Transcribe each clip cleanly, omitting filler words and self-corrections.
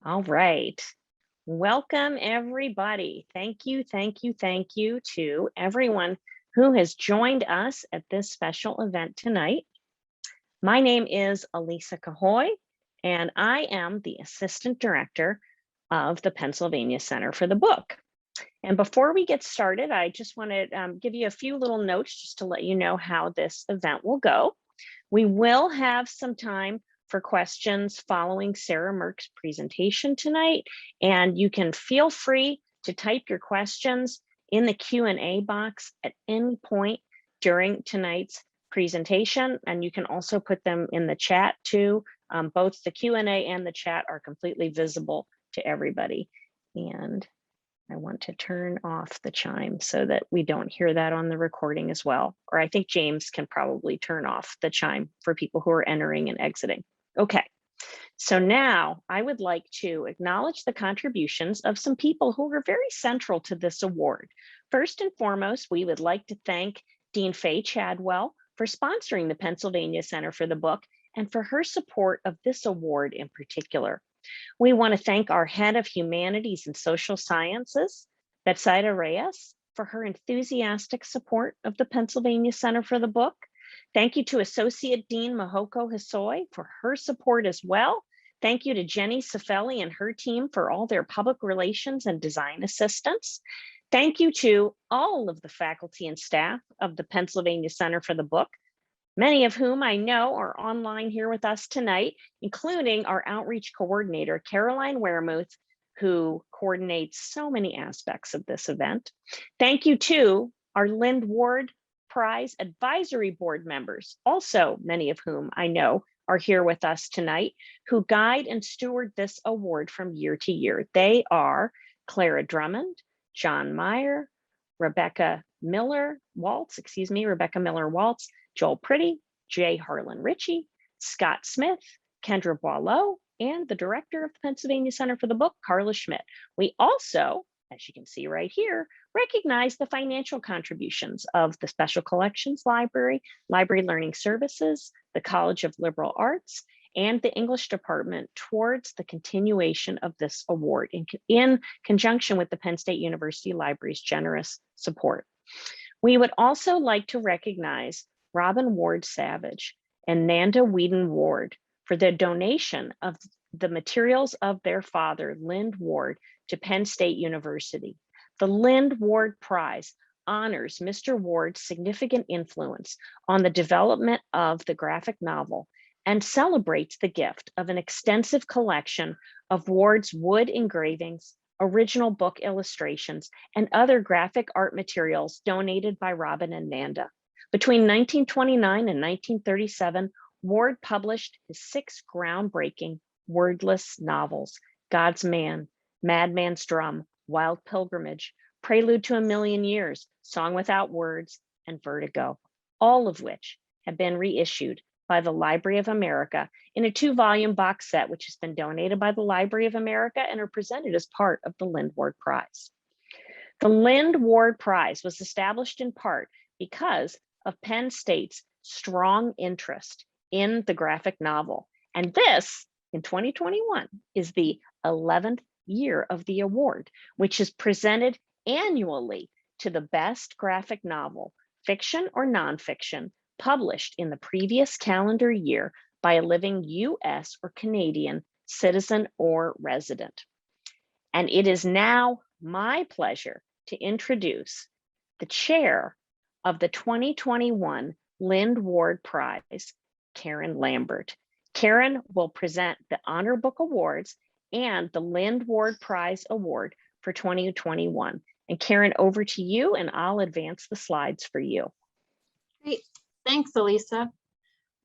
All right. Welcome, everybody. Thank you to everyone who has joined us at this special event tonight. My name is Elisa Cahoy, and I am the Assistant Director of the Pennsylvania Center for the Book. And before we get started, I just want to give you a few little notes just to let you know how this event will go. We will have some time for questions following Sarah Mirk's presentation tonight, and you can feel free to type your questions in the Q&A box at any point during tonight's presentation, and you can also put them in the chat too. Both the Q&A and the chat are completely visible to everybody. And I want to turn off the chime so that we don't hear that on the recording as well. Or I think James can probably turn off the chime for people who are entering and exiting. Okay, so now I would like to acknowledge the contributions of some people who were very central to this award. First and foremost, we would like to thank Dean Faye Chadwell for sponsoring the Pennsylvania Center for the Book and for her support of this award in particular. We want to thank our head of humanities and social sciences, Betsaida Reyes, for her enthusiastic support of the Pennsylvania Center for the Book. Thank you to Associate Dean Mahoko Hosoi for her support as well. Thank you to Jenny Cifelli and her team for all their public relations and design assistance. Thank you to all of the faculty and staff of the Pennsylvania Center for the Book, many of whom I know are online here with us tonight, including our outreach coordinator, Caroline Weremuth, who coordinates so many aspects of this event. Thank you to our Lynd Ward Prize Advisory Board members, also many of whom I know are here with us tonight, who guide and steward this award from year to year. They are Clara Drummond, John Meyer, Rebecca Miller Waltz, Joel Pretty, Jay Harlan Ritchie, Scott Smith, Kendra Boileau, and the director of the Pennsylvania Center for the Book, Carla Schmidt. We also, as you can see right here, recognize the financial contributions of the Special Collections Library, Library Learning Services, the College of Liberal Arts, and the English Department towards the continuation of this award in conjunction with the Penn State University Library's generous support. We would also like to recognize Robin Ward Savage and Nanda Whedon Ward for their donation of the materials of their father, Lynd Ward, to Penn State University. The Lynd Ward Prize honors Mr. Ward's significant influence on the development of the graphic novel and celebrates the gift of an extensive collection of Ward's wood engravings, original book illustrations, and other graphic art materials donated by Robin and Nanda. Between 1929 and 1937, Ward published his 6 groundbreaking wordless novels, God's Man, Madman's Drum, Wild Pilgrimage, Prelude to a Million Years, Song Without Words, and Vertigo, all of which have been reissued by the Library of America in a 2-volume box set, which has been donated by the Library of America and are presented as part of the Lynd Ward Prize. The Lynd Ward Prize was established in part because of Penn State's strong interest in the graphic novel. And this, in 2021, is the 11th year of the award, which is presented annually to the best graphic novel, fiction or nonfiction, published in the previous calendar year by a living US or Canadian citizen or resident. And it is now my pleasure to introduce the chair of the 2021 Lynd Ward Prize, Karen Lambert. Karen will present the Honor Book Awards and the Lynd Ward Prize Award for 2021. And Karen, over to you, and I'll advance the slides for you. Great. Thanks, Elisa.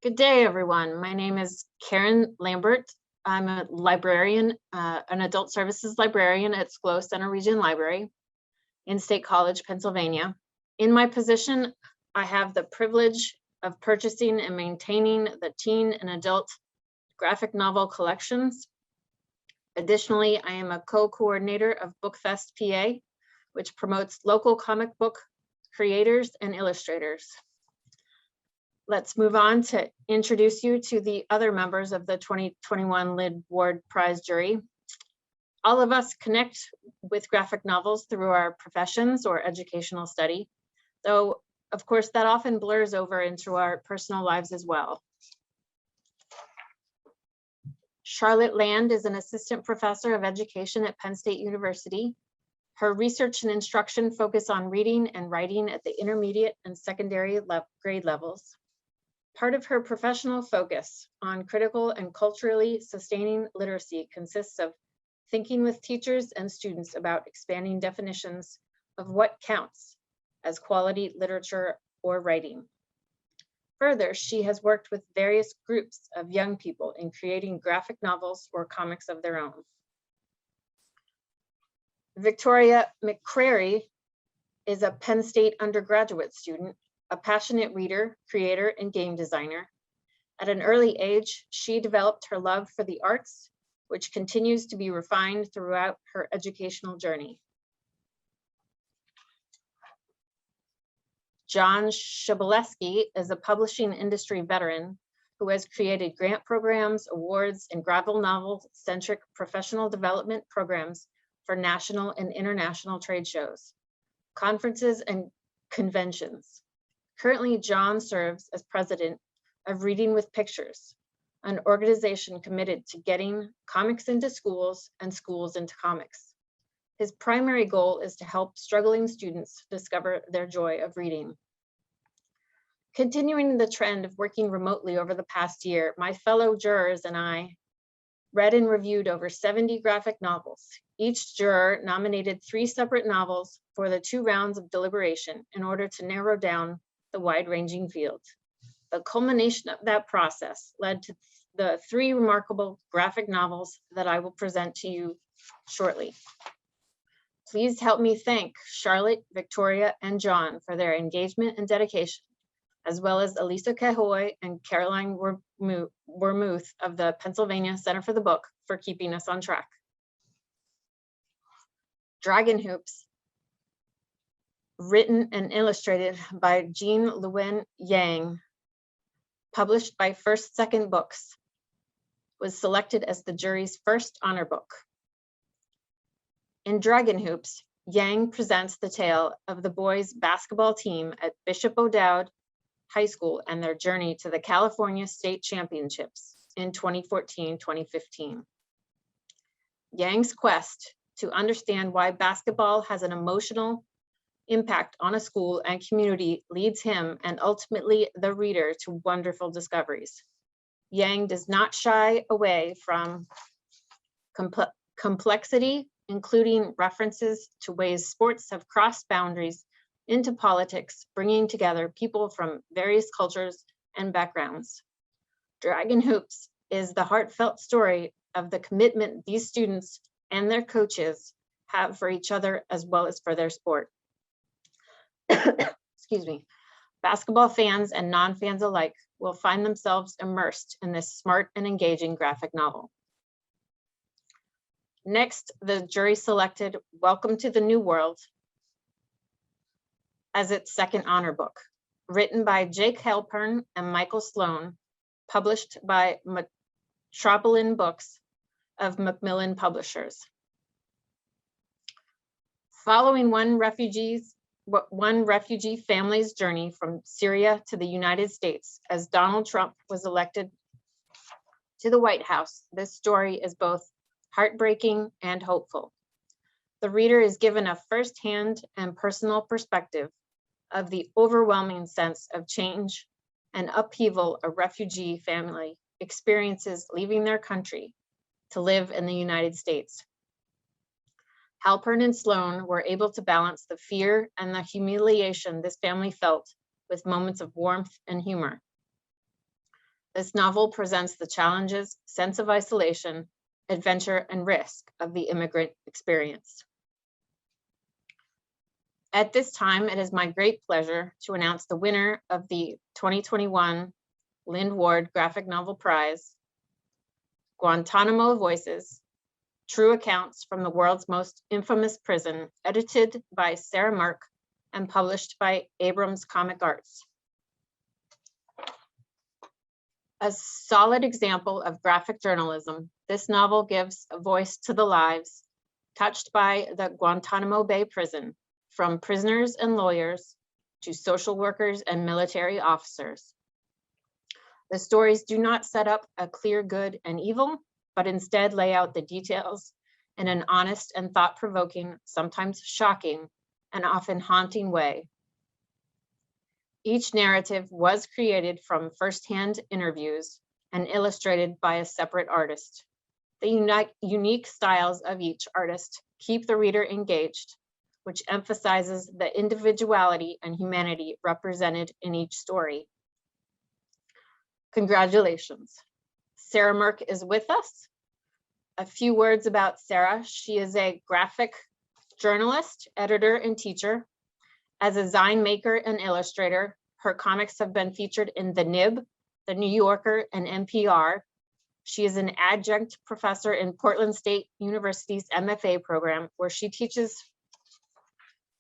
Good day, everyone. My name is Karen Lambert. I'm a librarian, an adult services librarian at SCLO Center Region Library in State College, Pennsylvania. In my position, I have the privilege of purchasing and maintaining the teen and adult graphic novel collections. Additionally, I am a co-coordinator of BookFest PA, which promotes local comic book creators and illustrators. Let's move on to introduce you to the other members of the 2021 Lynd Ward Prize jury. All of us connect with graphic novels through our professions or educational study, though of course that often blurs over into our personal lives as well. Charlotte Lynd is an assistant professor of education at Penn State University. Her research and instruction focus on reading and writing at the intermediate and secondary grade levels. Part of her professional focus on critical and culturally sustaining literacy consists of thinking with teachers and students about expanding definitions of what counts as quality literature or writing. Further, she has worked with various groups of young people in creating graphic novels or comics of their own. Victoria Mccrary is a Penn State undergraduate student, a passionate reader, creator, and game designer. At an early age, she developed her love for the arts, which continues to be refined throughout her educational journey. John Shabalesky is a publishing industry veteran who has created grant programs, awards, and graphic novel-centric professional development programs for national and international trade shows, conferences, and conventions. Currently, John serves as president of Reading with Pictures, an organization committed to getting comics into schools and schools into comics. His primary goal is to help struggling students discover their joy of reading. Continuing the trend of working remotely over the past year, my fellow jurors and I read and reviewed over 70 graphic novels. Each juror nominated 3 separate novels for the 2 rounds of deliberation in order to narrow down the wide-ranging field. The culmination of that process led to the 3 remarkable graphic novels that I will present to you shortly. Please help me thank Charlotte, Victoria, and John for their engagement and dedication, as well as Elisa Cahoy and Caroline Wormuth of the Pennsylvania Center for the Book for keeping us on track. Dragon Hoops, written and illustrated by Jean Luen Yang, published by First Second Books, was selected as the jury's first honor book. In Dragon Hoops, Yang presents the tale of the boys' basketball team at Bishop O'Dowd High School and their journey to the California State Championships in 2014-2015. Yang's quest to understand why basketball has an emotional impact on a school and community leads him and ultimately the reader to wonderful discoveries. Yang does not shy away from complexity, including references to ways sports have crossed boundaries into politics, bringing together people from various cultures and backgrounds. Dragon Hoops is the heartfelt story of the commitment these students and their coaches have for each other as well as for their sport. Excuse me. Basketball fans and non-fans alike will find themselves immersed in this smart and engaging graphic novel. Next, the jury selected Welcome to the New World as its second honor book, written by Jake Halpern and Michael Sloan, published by Metropolitan Books of Macmillan Publishers. Following one refugee family's journey from Syria to the United States as Donald Trump was elected to the White House, this story is both heartbreaking and hopeful. The reader is given a firsthand and personal perspective of the overwhelming sense of change and upheaval a refugee family experiences leaving their country to live in the United States. Halpern and Sloan were able to balance the fear and the humiliation this family felt with moments of warmth and humor. This novel presents the challenges, sense of isolation, adventure, and risk of the immigrant experience. At this time, it is my great pleasure to announce the winner of the 2021 Lynd Ward Graphic Novel Prize, Guantanamo Voices, True Accounts from the World's Most Infamous Prison, edited by Sarah Mirk and published by Abrams Comic Arts. A solid example of graphic journalism, this novel gives a voice to the lives touched by the Guantanamo Bay prison, from prisoners and lawyers to social workers and military officers. The stories do not set up a clear good and evil, but instead lay out the details in an honest and thought-provoking, sometimes shocking, and often haunting way. Each narrative was created from firsthand interviews and illustrated by a separate artist. The unique styles of each artist keep the reader engaged, which emphasizes the individuality and humanity represented in each story. Congratulations. Sarah Mirk is with us. A few words about Sarah. She is a graphic journalist, editor, and teacher. As a zine maker and illustrator, her comics have been featured in The Nib, The New Yorker, and NPR. She is an adjunct professor in Portland State University's MFA program, where she teaches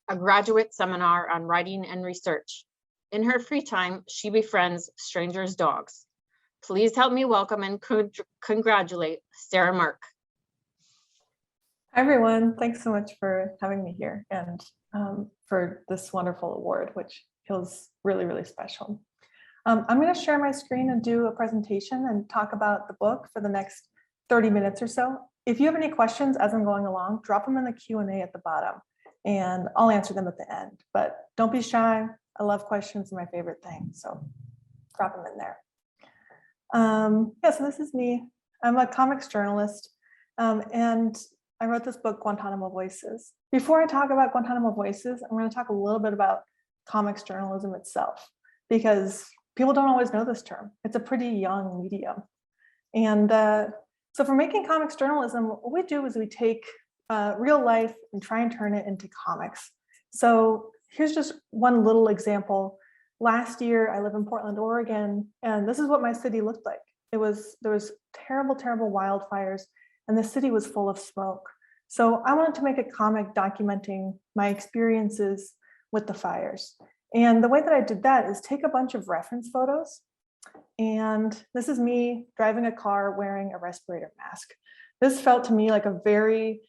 a graduate seminar on writing and research. In her free time, she befriends strangers' dogs. Please help me welcome and congratulate Sarah Mirk. Hi, everyone. Thanks so much for having me here and for this wonderful award, which feels really, really special. I'm going to share my screen and do a presentation and talk about the book for the next 30 minutes or so. If you have any questions as I'm going along, drop them in the Q&A at the bottom and I'll answer them at the end. But don't be shy. I love questions, my favorite thing. So drop them in there. Yeah, so this is me. I'm a comics journalist and I wrote this book, Guantanamo Voices. Before I talk about Guantanamo Voices, I'm going to talk a little bit about comics journalism itself, because people don't always know this term. It's a pretty young medium. And so for making comics journalism, what we do is we take real life and try and turn it into comics. So here's just one little example. Last year, I live in Portland, Oregon, and this is what my city looked like. There was terrible, terrible wildfires, and the city was full of smoke. So I wanted to make a comic documenting my experiences with the fires. And the way that I did that is take a bunch of reference photos. And this is me driving a car wearing a respirator mask. This felt to me like a very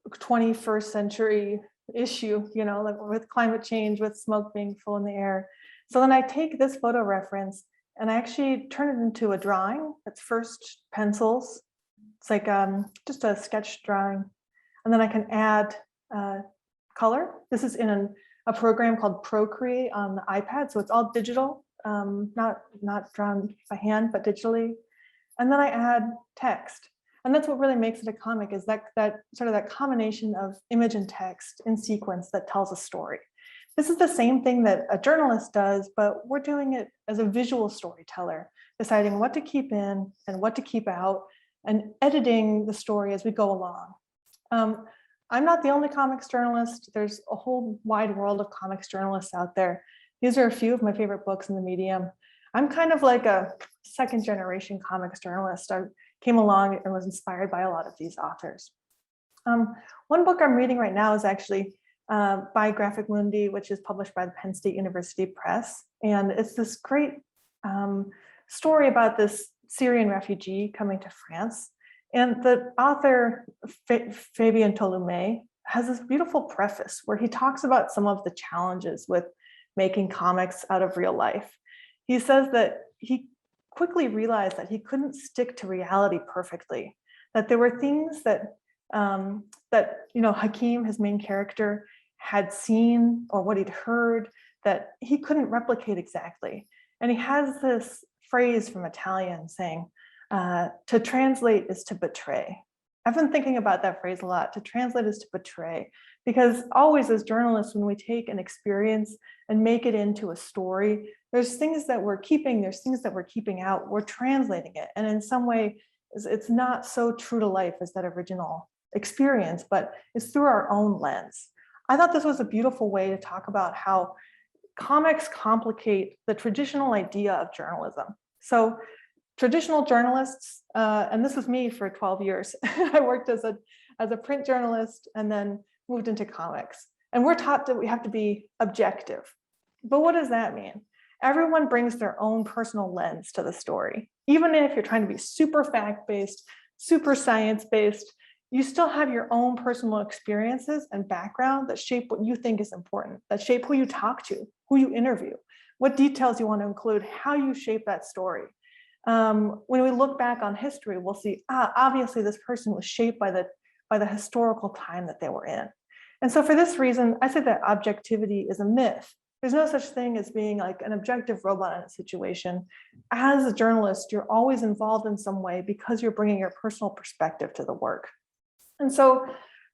21st century issue, you know, like with climate change, with smoke being full in the air. So then I take this photo reference and I actually turn it into a drawing. It's first pencils. It's like just a sketch drawing. And then I can add color. This is in a program called Procreate on the iPad. So it's all digital, not drawn by hand, but digitally. And then I add text. And that's what really makes it a comic, is that sort of that combination of image and text in sequence that tells a story. This is the same thing that a journalist does, but we're doing it as a visual storyteller, deciding what to keep in and what to keep out, and editing the story as we go along. I'm not the only comics journalist. There's a whole wide world of comics journalists out there. These are a few of my favorite books in the medium. I'm kind of like a second generation comics journalist. I came along and was inspired by a lot of these authors. One book I'm reading right now is actually by Graphic Mundi, which is published by the Penn State University Press. And it's this great story about this Syrian refugee coming to France. And the author, Fabien Tolomé, has this beautiful preface where he talks about some of the challenges with making comics out of real life. He says that he quickly realized that he couldn't stick to reality perfectly, that there were things that Hakeem, his main character, had seen or what he'd heard that he couldn't replicate exactly. And he has this phrase from Italian saying, to translate is to betray. I've been thinking about that phrase a lot. To translate is to betray, because always as journalists, when we take an experience and make it into a story, there's things that we're keeping, there's things that we're keeping out, we're translating it. And in some way, it's not so true to life as that original experience, but it's through our own lens. I thought this was a beautiful way to talk about how comics complicate the traditional idea of journalism. So traditional journalists, and this was me for 12 years. I worked as a print journalist and then moved into comics. And we're taught that we have to be objective. But what does that mean? Everyone brings their own personal lens to the story. Even if you're trying to be super fact-based, super science-based, you still have your own personal experiences and background that shape what you think is important, that shape who you talk to, who you interview, what details you want to include, how you shape that story. When we look back on history, we'll see, obviously this person was shaped by the historical time that they were in. And so for this reason, I say that objectivity is a myth. There's no such thing as being like an objective robot in a situation. As a journalist, you're always involved in some way because you're bringing your personal perspective to the work. And so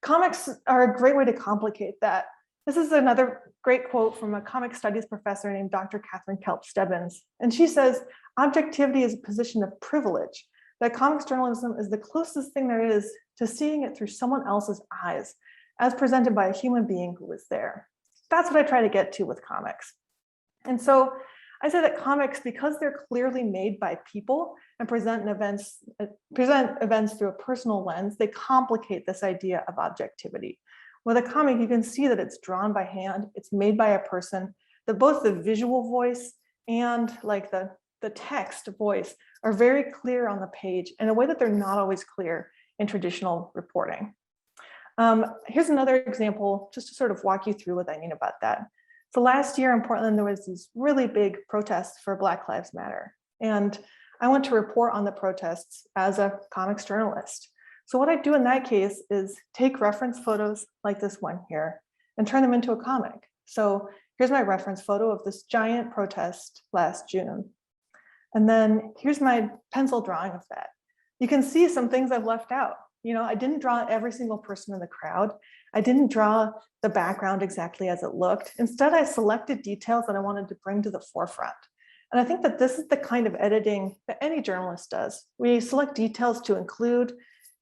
comics are a great way to complicate that. This is another great quote from a comic studies professor named Dr. Catherine Kelp-Stebbins. And she says, objectivity is a position of privilege, that comics journalism is the closest thing there is to seeing it through someone else's eyes, as presented by a human being who was there. That's what I try to get to with comics. And so I say that comics, because they're clearly made by people and present events through a personal lens, they complicate this idea of objectivity. With a comic, you can see that it's drawn by hand, it's made by a person, that both the visual voice and like the text voice are very clear on the page in a way that they're not always clear in traditional reporting. Here's another example, just to sort of walk you through what I mean about that. So last year in Portland, there was these really big protests for Black Lives Matter. And I went to report on the protests as a comics journalist. So what I do in that case is take reference photos like this one here and turn them into a comic. So here's my reference photo of this giant protest last June. And then here's my pencil drawing of that. You can see some things I've left out. You know, I didn't draw every single person in the crowd. I didn't draw the background exactly as it looked. Instead, I selected details that I wanted to bring to the forefront. And I think that this is the kind of editing that any journalist does. We select details to include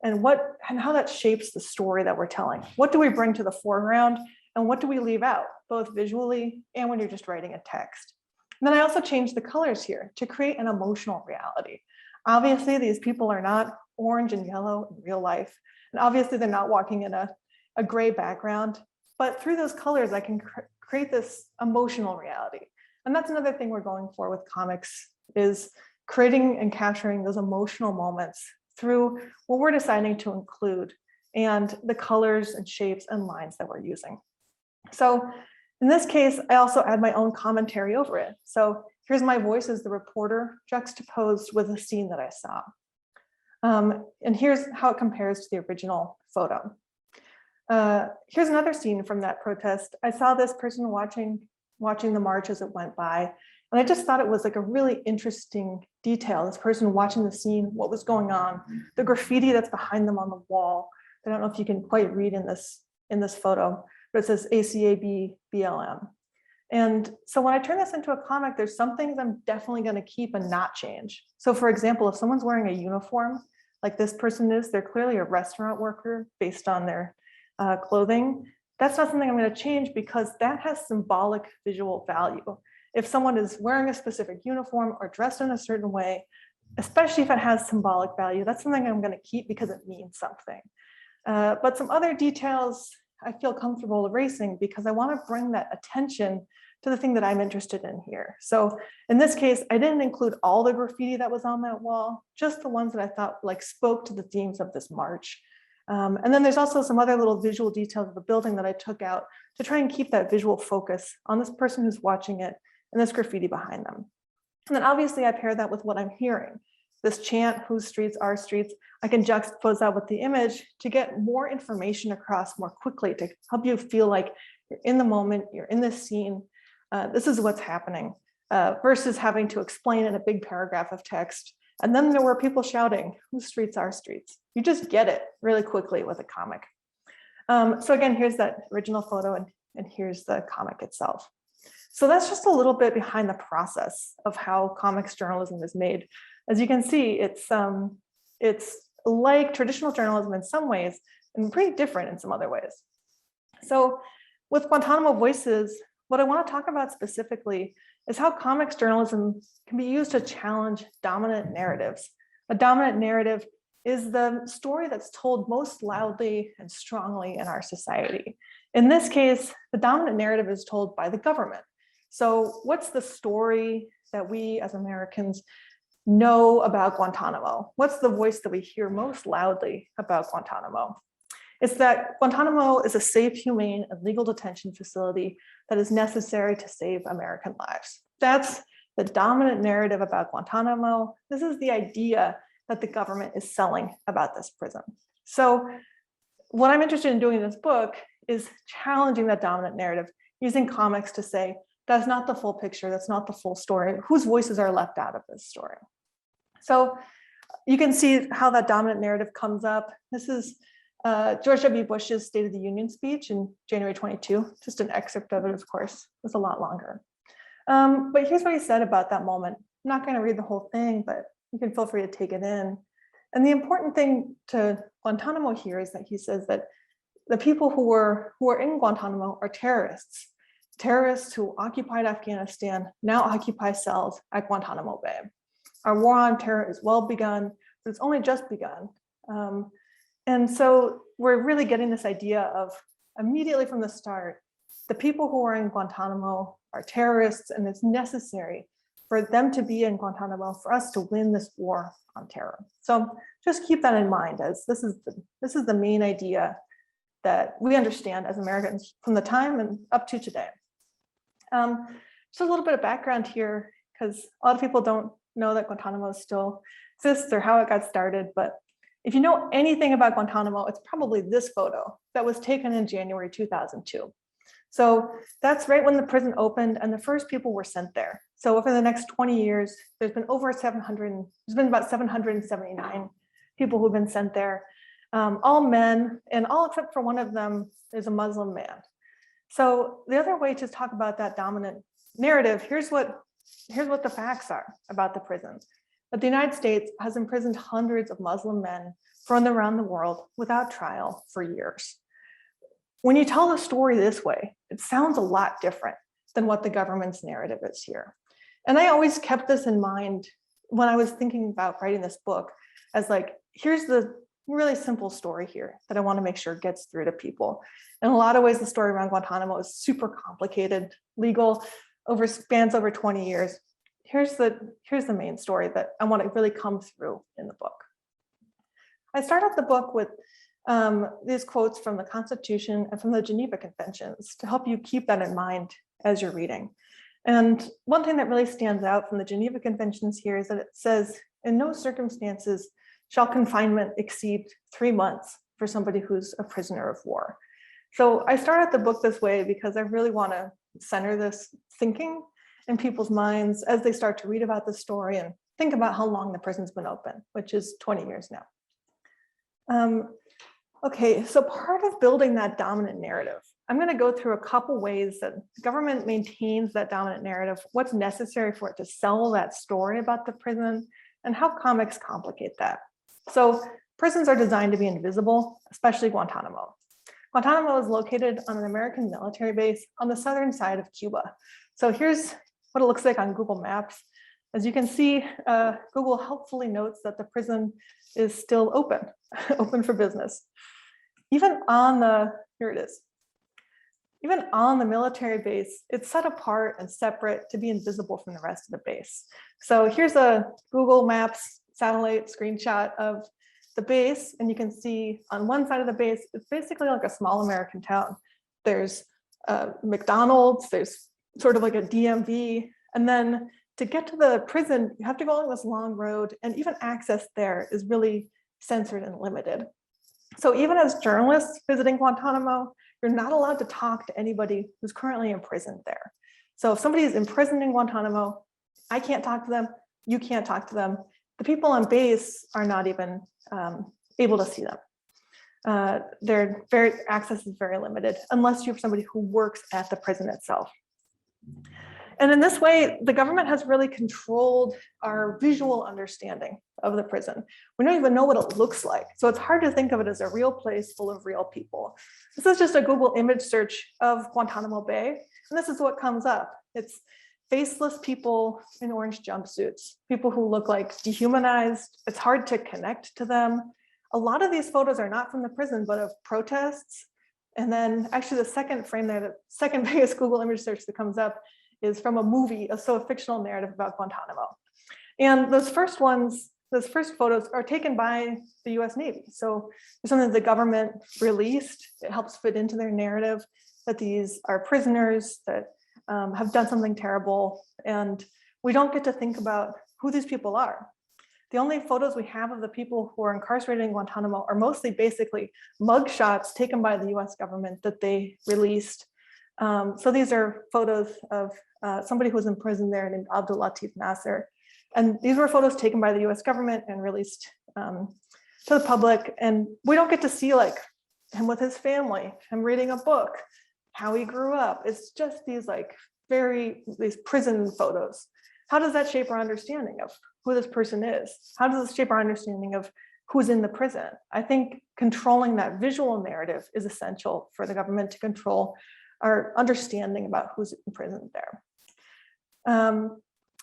and how that shapes the story that we're telling. What do we bring to the foreground and what do we leave out, both visually and when you're just writing a text? And then I also changed the colors here to create an emotional reality. Obviously, these people are not orange and yellow in real life. And obviously they're not walking in a gray background, but through those colors, I can create this emotional reality. And that's another thing we're going for with comics, is creating and capturing those emotional moments through what we're deciding to include and the colors and shapes and lines that we're using. So in this case, I also add my own commentary over it. So here's my voice as the reporter juxtaposed with a scene that I saw. And here's how it compares to the original photo. Here's another scene from that protest. I saw this person watching the march as it went by. And I just thought it was like a really interesting detail. This person watching the scene, what was going on, the graffiti that's behind them on the wall. I don't know if you can quite read in this photo, but it says ACAB BLM. And so when I turn this into a comic, there's some things I'm definitely going to keep and not change. So for example, if someone's wearing a uniform, like this person is, they're clearly a restaurant worker based on their clothing. That's not something I'm going to change because that has symbolic visual value. If someone is wearing a specific uniform or dressed in a certain way, especially if it has symbolic value, that's something I'm going to keep because it means something. But some other details I feel comfortable erasing because I want to bring that attention to the thing that I'm interested in here. So in this case, I didn't include all the graffiti that was on that wall, just the ones that I thought like spoke to the themes of this march. And then there's also some other little visual details of the building that I took out to try and keep that visual focus on this person who's watching it and this graffiti behind them. And then obviously I pair that with what I'm hearing. This chant, whose streets are streets, I can juxtapose that with the image to get more information across more quickly to help you feel like you're in the moment, you're in this scene, this is what's happening, versus having to explain in a big paragraph of text. And then there were people shouting, whose streets are streets? You just get it really quickly with a comic. So again, here's that original photo and here's the comic itself. So that's just a little bit behind the process of how comics journalism is made. As you can see, it's like traditional journalism in some ways and pretty different in some other ways. So with Guantanamo Voices, what I want to talk about specifically is how comics journalism can be used to challenge dominant narratives. A dominant narrative is the story that's told most loudly and strongly in our society. In this case, the dominant narrative is told by the government. So what's the story that we as Americans know about Guantanamo? What's the voice that we hear most loudly about Guantanamo? It's that Guantanamo is a safe, humane, and legal detention facility that is necessary to save American lives. That's the dominant narrative about Guantanamo. This is the idea that the government is selling about this prison. So what I'm interested in doing in this book is challenging that dominant narrative, using comics to say, that's not the full picture, that's not the full story, whose voices are left out of this story. So you can see how that dominant narrative comes up. This is George W. Bush's State of the Union speech in January 22, just an excerpt of it, of course, it's a lot longer. But here's what he said about that moment. I'm not going to read the whole thing, but you can feel free to take it in. And the important thing to Guantanamo here is that he says that the people who are in Guantanamo are terrorists. Terrorists who occupied Afghanistan now occupy cells at Guantanamo Bay. Our war on terror is well begun, but it's only just begun. And so we're really getting this idea of immediately from the start, the people who are in Guantanamo are terrorists, and it's necessary for them to be in Guantanamo for us to win this war on terror. So just keep that in mind, as this is the main idea that we understand as Americans from the time and up to today. Just a little bit of background here, because a lot of people don't know that Guantanamo still exists or how it got started. But if you know anything about Guantanamo, it's probably this photo that was taken in January 2002. So that's right when the prison opened and the first people were sent there. So over the next 20 years, there's been about 779 people who've been sent there, all men, and all except for one of them is a Muslim man. So the other way to talk about that dominant narrative, here's what the facts are about the prison. That the United States has imprisoned hundreds of Muslim men from around the world without trial for years. When you tell the story this way, it sounds a lot different than what the government's narrative is here. And I always kept this in mind when I was thinking about writing this book, as like, here's the really simple story here that I want to make sure gets through to people. In a lot of ways, the story around Guantanamo is super complicated, legal, spans over 20 years. Here's the main story that I want to really come through in the book. I start off the book with these quotes from the Constitution and from the Geneva Conventions to help you keep that in mind as you're reading. And one thing that really stands out from the Geneva Conventions here is that it says, in no circumstances shall confinement exceed 3 months for somebody who's a prisoner of war. So I started the book this way because I really want to center this thinking in people's minds as they start to read about the story and think about how long the prison's been open, which is 20 years now. Okay, so part of building that dominant narrative, I'm going to go through a couple ways that the government maintains that dominant narrative, what's necessary for it to sell that story about the prison, and how comics complicate that. So prisons are designed to be invisible, especially Guantanamo. Guantanamo is located on an American military base on the southern side of Cuba. So here's what it looks like on Google Maps. As you can see, Google helpfully notes that the prison is still open, open for business. Even on the military base, it's set apart and separate to be invisible from the rest of the base. So here's a Google Maps satellite screenshot of the base, and you can see on one side of the base, it's basically like a small American town. There's McDonald's, there's sort of like a DMV, and then to get to the prison, you have to go along this long road, and even access there is really censored and limited. So even as journalists visiting Guantanamo, you're not allowed to talk to anybody who's currently imprisoned there. So if somebody is imprisoned in Guantanamo, I can't talk to them, you can't talk to them. The people on base are not even able to see them. Their access is very limited unless you have somebody who works at the prison itself. And in this way, the government has really controlled our visual understanding of the prison. We don't even know what it looks like. So it's hard to think of it as a real place full of real people. This is just a Google image search of Guantanamo Bay. And this is what comes up. It's faceless people in orange jumpsuits, people who look like dehumanized. It's hard to connect to them. A lot of these photos are not from the prison, but of protests. And then actually the second frame there, the second biggest Google image search that comes up is from a movie, a fictional narrative about Guantanamo. And those first photos are taken by the US Navy. So there's something that the government released. It helps fit into their narrative that these are prisoners that have done something terrible. And we don't get to think about who these people are. The only photos we have of the people who are incarcerated in Guantanamo are mostly basically mugshots taken by the US government that they released. So these are photos of somebody who was in prison there named Abdul Latif Nasser. And these were photos taken by the US government and released to the public. And we don't get to see like him with his family, him reading a book, how he grew up. It's just these these prison photos. How does that shape our understanding of who this person is? How does it shape our understanding of who's in the prison? I think controlling that visual narrative is essential for the government to control our understanding about who's in prison there.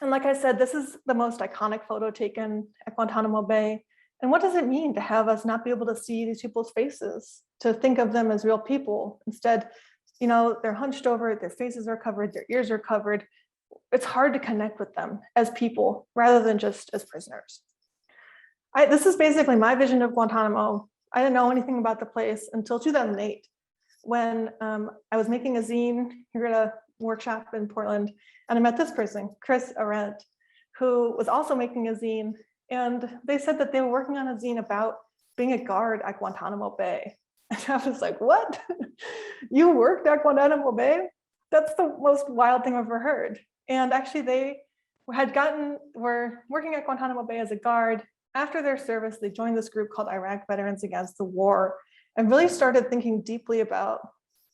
And like I said, this is the most iconic photo taken at Guantanamo Bay. And what does it mean to have us not be able to see these people's faces, to think of them as real people? Instead, they're hunched over, their faces are covered, their ears are covered. It's hard to connect with them as people rather than just as prisoners. This is basically my vision of Guantanamo. I didn't know anything about the place until 2008, when I was making a zine here at a workshop in Portland, and I met this person, Chris Arendt, who was also making a zine, and they said that they were working on a zine about being a guard at Guantanamo Bay. And I was like, what? You worked at Guantanamo Bay? That's the most wild thing I've ever heard. And actually they were working at Guantanamo Bay as a guard. After their service, they joined this group called Iraq Veterans Against the War and really started thinking deeply about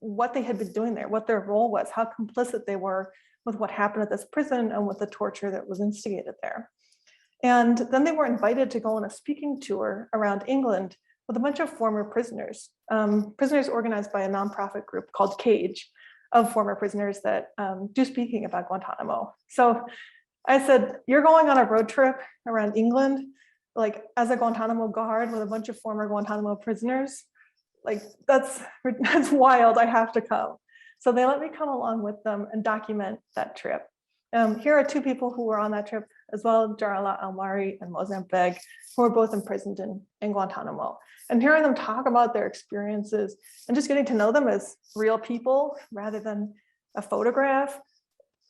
what they had been doing there, what their role was, how complicit they were with what happened at this prison and with the torture that was instigated there. And then they were invited to go on a speaking tour around England with a bunch of former prisoners, prisoners organized by a nonprofit group called Cage, of former prisoners that do speaking about Guantanamo. So I said, you're going on a road trip around England, like as a Guantanamo guard with a bunch of former Guantanamo prisoners. Like that's wild, I have to come. So they let me come along with them and document that trip. Here are two people who were on that trip as well, Jarala Almari and Mozambique Beg, who were both imprisoned in Guantanamo. And hearing them talk about their experiences and just getting to know them as real people rather than a photograph,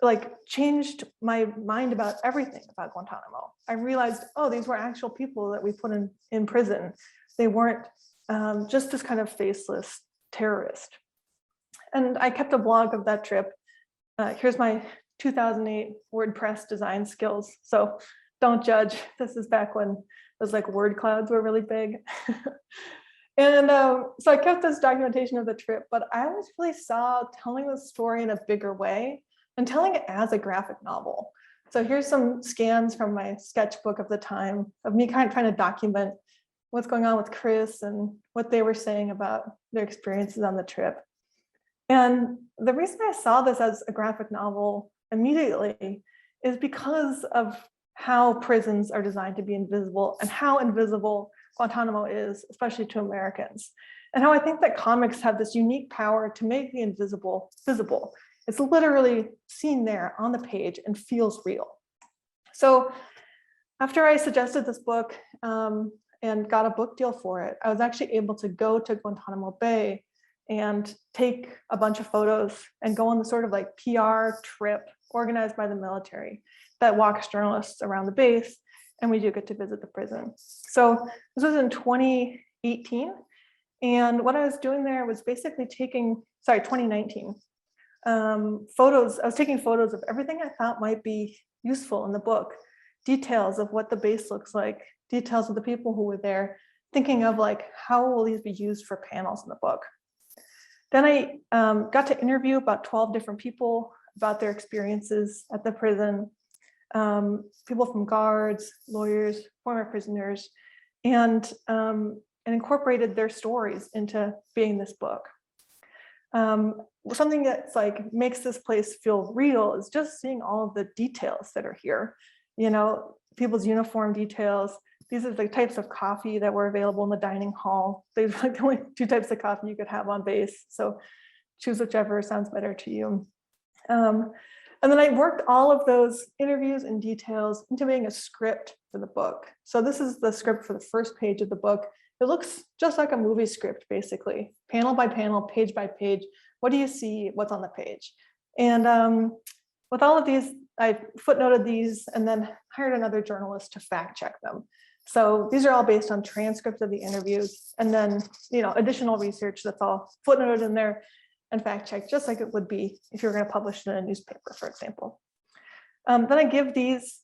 like changed my mind about everything about Guantanamo. I realized, oh, these were actual people that we put in prison. They weren't just this kind of faceless terrorist. And I kept a blog of that trip. Here's my 2008 WordPress design skills. So don't judge. This is back when those like word clouds were really big. And so I kept this documentation of the trip, but I always really saw telling the story in a bigger way and telling it as a graphic novel. So here's some scans from my sketchbook of the time of me kind of trying to document what's going on with Chris and what they were saying about their experiences on the trip. And the reason I saw this as a graphic novel immediately is because of how prisons are designed to be invisible and how invisible Guantanamo is, especially to Americans. And how I think that comics have this unique power to make the invisible visible. It's literally seen there on the page and feels real. So after I suggested this book and got a book deal for it, I was actually able to go to Guantanamo Bay and take a bunch of photos and go on the sort of like PR trip organized by the military that walks journalists around the base, and we do get to visit the prison. So this was in 2018, and what I was doing there was basically 2019, photos. I was taking photos of everything I thought might be useful in the book, details of what the base looks like, details of the people who were there, thinking of like, how will these be used for panels in the book? Then I got to interview about 12 different people about their experiences at the prison, people from guards, lawyers, former prisoners, and incorporated their stories into being this book. Something that's like makes this place feel real is just seeing all of the details that are here. You know, people's uniform details. These are the types of coffee that were available in the dining hall. These are like the only two types of coffee you could have on base. So choose whichever sounds better to you. And then I worked all of those interviews and details into being a script for the book. So this is the script for the first page of the book. It looks just like a movie script, basically, panel by panel, page by page. What do you see? What's on the page? And with all of these, I footnoted these and then hired another journalist to fact check them. So these are all based on transcripts of the interviews, and then additional research that's all footnoted in there and fact checked, just like it would be if you were going to publish it in a newspaper, for example. Then I give these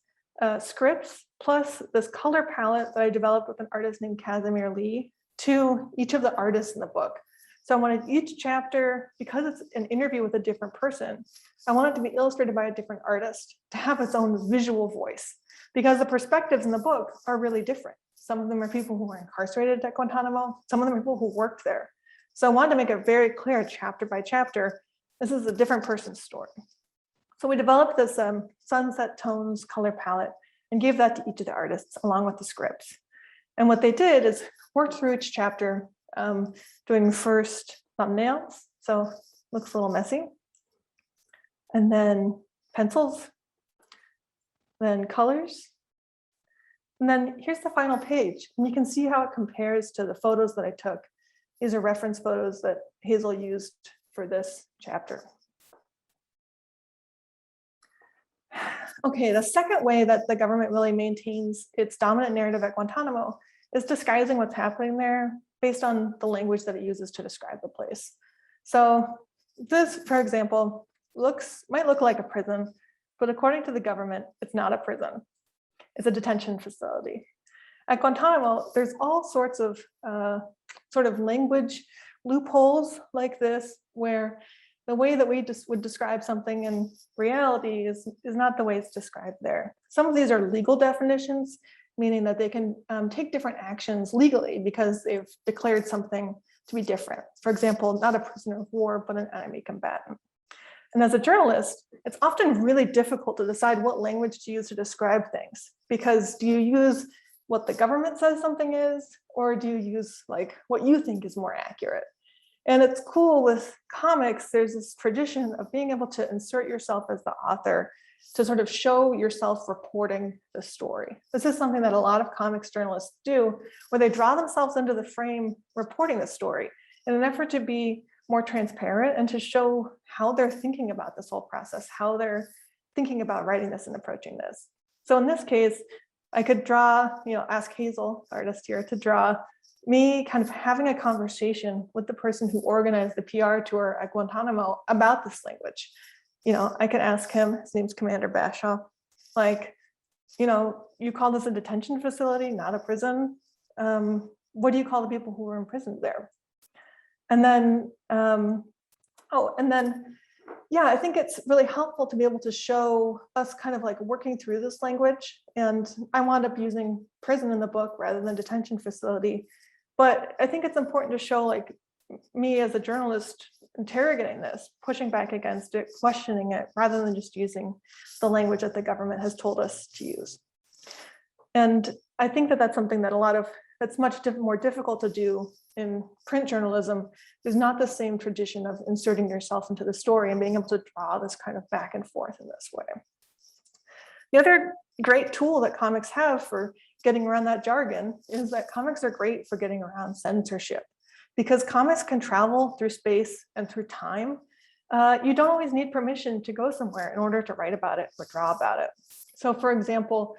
scripts plus this color palette that I developed with an artist named Casimir Lee to each of the artists in the book. So I wanted each chapter, because it's an interview with a different person, I want it to be illustrated by a different artist to have its own visual voice, because the perspectives in the book are really different. Some of them are people who were incarcerated at Guantanamo. Some of them are people who worked there. So I wanted to make it very clear, chapter by chapter, this is a different person's story. So we developed this sunset tones color palette and gave that to each of the artists along with the scripts. And what they did is work through each chapter, doing first thumbnails, so looks a little messy, and then pencils, then colors, and then here's the final page. And you can see how it compares to the photos that I took. These are reference photos that Hazel used for this chapter. Okay, the second way that the government really maintains its dominant narrative at Guantanamo is disguising what's happening there based on the language that it uses to describe the place. So this, for example, might look like a prison, but according to the government, it's not a prison. It's a detention facility. At Guantanamo, there's all sorts of sort of language loopholes like this, where the way that we just would describe something in reality is not the way it's described there. Some of these are legal definitions, meaning that they can take different actions legally because they've declared something to be different. For example, not a prisoner of war, but an enemy combatant. And as a journalist, it's often really difficult to decide what language to use to describe things, because do you use what the government says something is, or do you use like what you think is more accurate? And it's cool with comics, there's this tradition of being able to insert yourself as the author to sort of show yourself reporting the story. This is something that a lot of comics journalists do, where they draw themselves into the frame reporting the story in an effort to be more transparent and to show how they're thinking about this whole process, how they're thinking about writing this and approaching this. So in this case, I could draw, ask Hazel, the artist here, to draw me kind of having a conversation with the person who organized the PR tour at Guantanamo about this language. I could ask him, his name's Commander Bashaw, like, you call this a detention facility, not a prison. What do you call the people who were imprisoned there? And then, I think it's really helpful to be able to show us kind of like working through this language. And I wound up using prison in the book rather than detention facility. But I think it's important to show like me as a journalist interrogating this, pushing back against it, questioning it, rather than just using the language that the government has told us to use. And I think that that's something that that's much more difficult to do in print journalism. There's not the same tradition of inserting yourself into the story and being able to draw this kind of back and forth in this way. The other great tool that comics have for getting around that jargon is that comics are great for getting around censorship. Because comics can travel through space and through time, you don't always need permission to go somewhere in order to write about it or draw about it. So for example,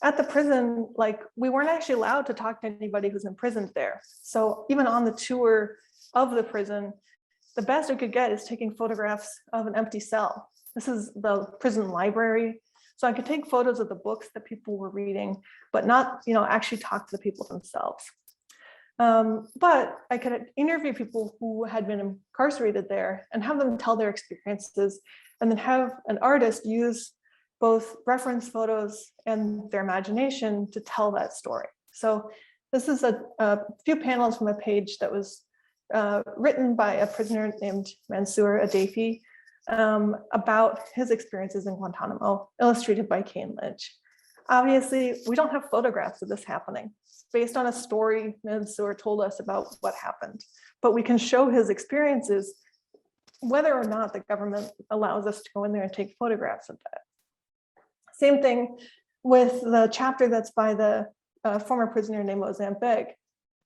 at the prison, we weren't actually allowed to talk to anybody who's imprisoned there. So even on the tour of the prison, the best we could get is taking photographs of an empty cell. This is the prison library. So I could take photos of the books that people were reading, but not, actually talk to the people themselves. But I could interview people who had been incarcerated there and have them tell their experiences, and then have an artist use both reference photos and their imagination to tell that story. So this is a few panels from a page that was written by a prisoner named Mansour Adafi about his experiences in Guantanamo, illustrated by Kane Lynch. Obviously, we don't have photographs of this happening. It's based on a story Mansour told us about what happened, but we can show his experiences whether or not the government allows us to go in there and take photographs of that. Same thing with the chapter that's by the former prisoner named Mozambique.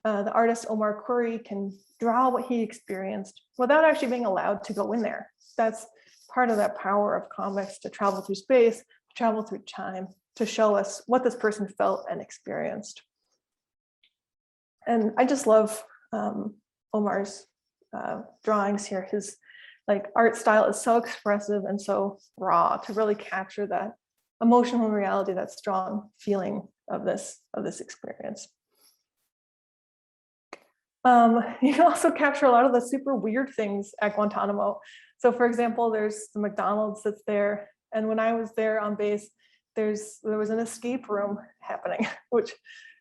The artist Mccrary can draw what he experienced without actually being allowed to go in there. That's part of that power of comics, to travel through space, to travel through time, to show us what this person felt and experienced. And I just love Omar's drawings here. His art style is so expressive and so raw to really capture that emotional reality, that strong feeling of this experience. You can also capture a lot of the super weird things at Guantanamo. So for example, there's the McDonald's that's there. And when I was there on base, there was an escape room happening, which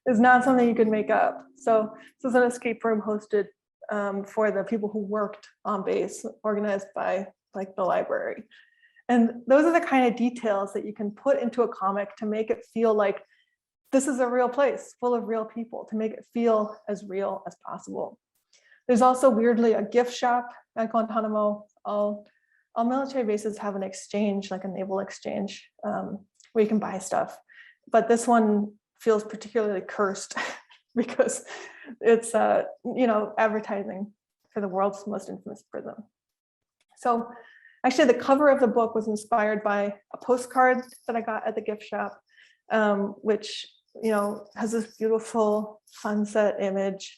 is not something you could make up. So this is an escape room hosted for the people who worked on base, organized by the library. And those are the kind of details that you can put into a comic to make it feel like this is a real place full of real people, to make it feel as real as possible. There's also weirdly a gift shop at Guantanamo. All military bases have an exchange, like a naval exchange, where you can buy stuff. But this one feels particularly cursed because it's advertising for the world's most infamous prison. So actually the cover of the book was inspired by a postcard that I got at the gift shop, which has this beautiful sunset image.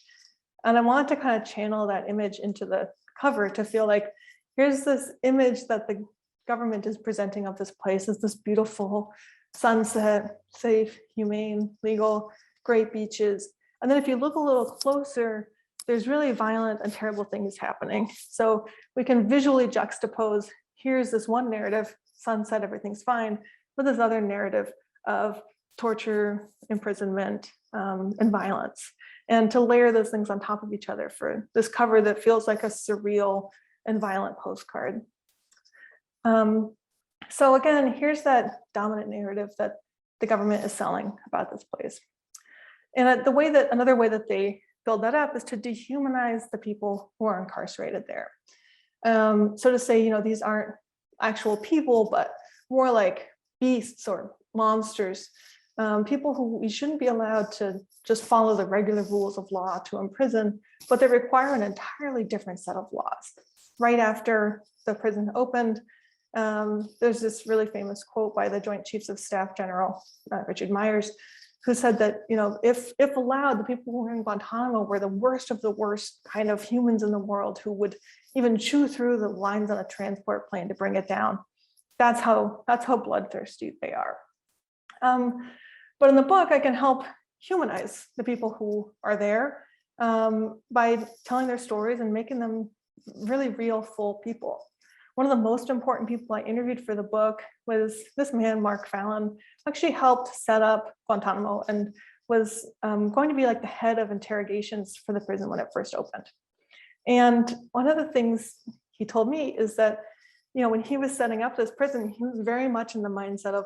And I wanted to kind of channel that image into the cover to feel like, here's this image that the government is presenting of this place as this beautiful sunset, safe, humane, legal, great beaches. And then if you look a little closer, there's really violent and terrible things happening. So we can visually juxtapose, here's this one narrative, sunset, everything's fine, with this other narrative of torture, imprisonment, and violence. And to layer those things on top of each other for this cover that feels like a surreal and violent postcard. So again, here's that dominant narrative that the government is selling about this place. And another way that they build that up is to dehumanize the people who are incarcerated there. So to say, these aren't actual people, but more like beasts or monsters, people who we shouldn't be allowed to just follow the regular rules of law to imprison, but they require an entirely different set of laws. Right after the prison opened, there's this really famous quote by the Joint Chiefs of Staff General Richard Myers, who said that if allowed, the people who were in Guantanamo were the worst of the worst kind of humans in the world who would even chew through the lines on a transport plane to bring it down. That's how bloodthirsty they are. But in the book, I can help humanize the people who are there by telling their stories and making them really real, full people. One of the most important people I interviewed for the book was this man, Mark Fallon, who actually helped set up Guantanamo and was going to be like the head of interrogations for the prison when it first opened. And one of the things he told me is that, when he was setting up this prison, he was very much in the mindset of